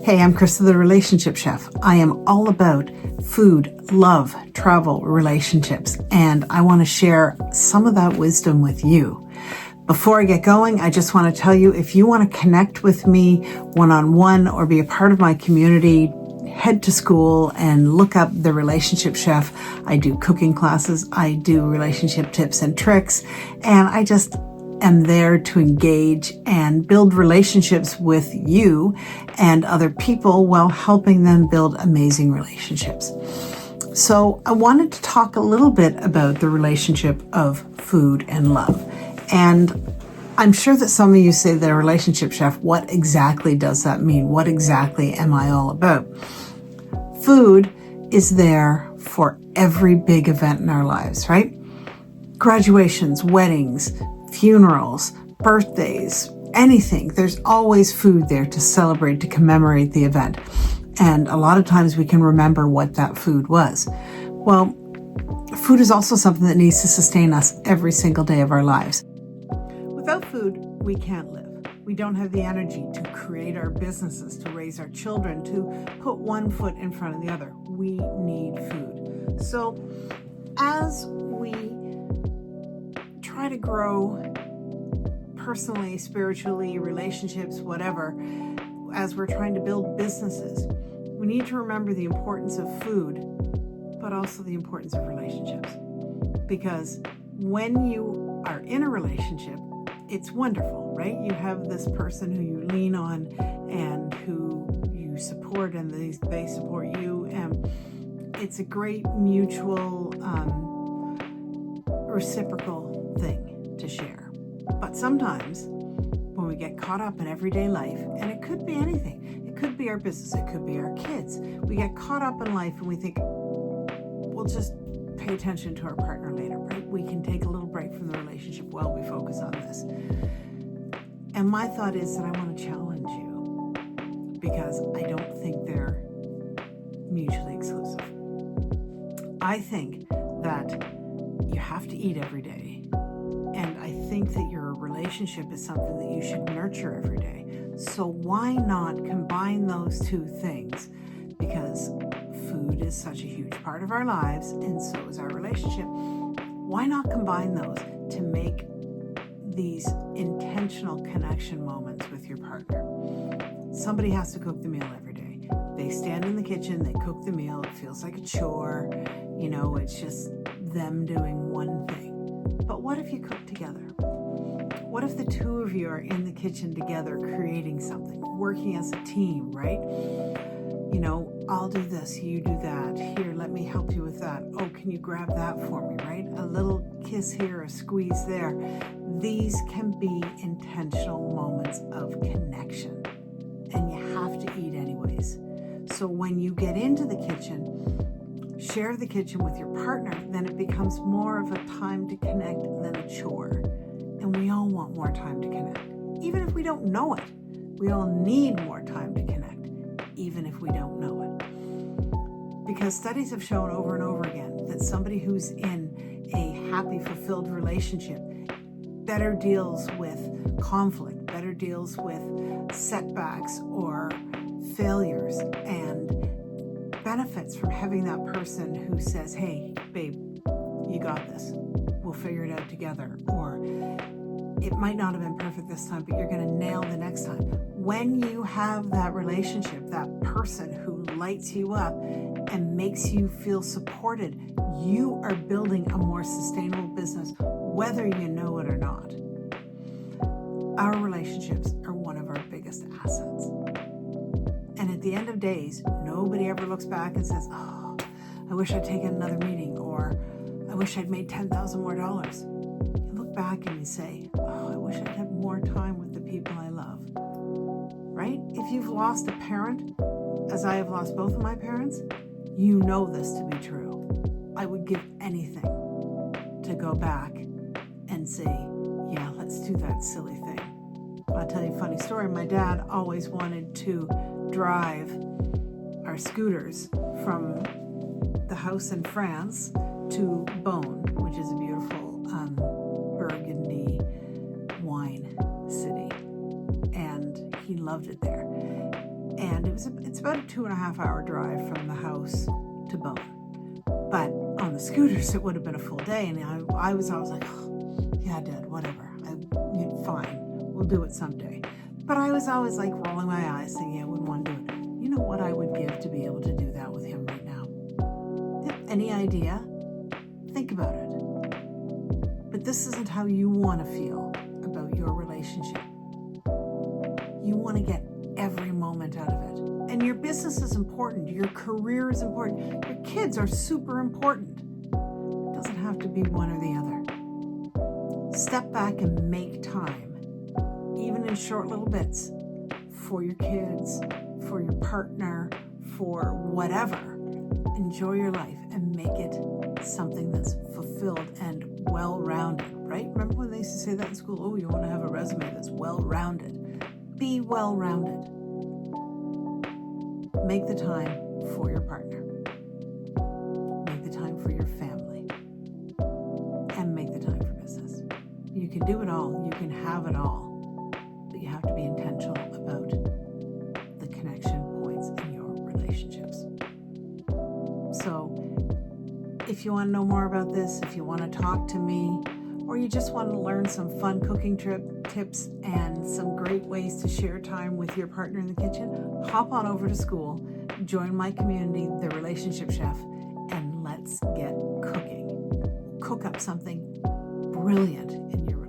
Hey, I'm Krista, the Relationship Chef. I am all about food, love, travel, relationships, and I want to share some of that wisdom with you. Before I get going, I just want to tell you, if you want to connect with me one-on-one or be a part of my community, head to school and look up The Relationship Chef. I do cooking classes, I do relationship tips and tricks, and I just am there to engage and build relationships with you and other people while helping them build amazing relationships. So I wanted to talk a little bit about the relationship of food and love. And I'm sure that some of you say that a relationship chef, what exactly does that mean? What exactly am I all about? Food is there for every big event in our lives, right? Graduations, weddings, funerals, birthdays, anything. There's always food there to celebrate, to commemorate the event. And a lot of times we can remember what that food was. Well, food is also something that needs to sustain us every single day of our lives. Without food, we can't live. We don't have the energy to create our businesses, to raise our children, to put one foot in front of the other. We need food. So as we try to grow personally, spiritually, relationships, whatever, as we're trying to build businesses, we need to remember the importance of food, but also the importance of relationships. Because when you are in a relationship, it's wonderful, right? You have this person who you lean on and who you support, and they support you, and it's a great mutual reciprocal thing to share. But sometimes when we get caught up in everyday life, and it could be anything, it could be our business, it could be our kids, we get caught up in life and we think, we'll just pay attention to our partner later, right? We can take a little break from the relationship while we focus on this. And my thought is that I want to challenge you, because I don't think they're mutually exclusive. I think that you have to eat every day. And I think that your relationship is something that you should nurture every day. So why not combine those two things? Because food is such a huge part of our lives, and so is our relationship. Why not combine those to make these intentional connection moments with your partner? Somebody has to cook the meal every day. They stand in the kitchen, they cook the meal, it feels like a chore, it's just them doing one thing. But what if you cook together? What if the two of you are in the kitchen together creating something, working as a team, right? I'll do this, you do that. Here, let me help you with that. Oh, can you grab that for me, right? A little kiss here, a squeeze there. These can be intentional moments of connection, and you have to eat anyways. So when you get into the kitchen, share the kitchen with your partner, then it becomes more of a time to connect than a chore. And we all want more time to connect. Even if we don't know it, we all need more time to connect, even if we don't know it. Because studies have shown over and over again that somebody who's in a happy, fulfilled relationship better deals with conflict, better deals with setbacks or failures, and benefits from having that person who says, hey, babe, you got this. We'll figure it out together. Or it might not have been perfect this time, but you're going to nail the next time. When you have that relationship, that person who lights you up and makes you feel supported, you are building a more sustainable business, whether you know it or not. Our relationships are one of our biggest assets. And at the end of days, nobody ever looks back and says, oh, I wish I'd taken another meeting, or I wish I'd made $10,000 more. You look back and you say, oh, I wish I'd had more time with the people I love. Right? If you've lost a parent, as I have lost both of my parents, you know this to be true. I would give anything to go back and say, yeah, let's do that silly thing. I'll tell you a funny story. My dad always wanted to drive our scooters from the house in France to Beaune, which is a beautiful Burgundy wine city. And he loved it there. And it's about a 2.5 hour drive from the house to Bowen. But on the scooters, it would have been a full day. And I was always like, oh, yeah, Dad, whatever. Fine, we'll do it someday. But I was always like rolling my eyes thinking I wouldn't want to do it. You know what I would give to be able to do that with him right now? Any idea? Think about it. But this isn't how you want to feel about your relationship. You want to get every moment out of it. And your business is important. Your career is important. Your kids are super important. It doesn't have to be one or the other. Step back and make time, even in short little bits, for your kids, for your partner, for whatever. Enjoy your life and make it something that's fulfilled and well-rounded, right? Remember when they used to say that in school? Oh, you want to have a resume that's well-rounded. Be well-rounded. Make the time for your partner. Make the time for your family. And make the time for business. You can do it all. You can have it all. But you have to be intentional about the connection points in your relationships. So if you want to know more about this, if you want to talk to me, or you just want to learn some fun cooking tips and some great ways to share time with your partner in the kitchen, hop on over to school, join my community, The Relationship Chef, and let's get cooking. Cook up something brilliant in your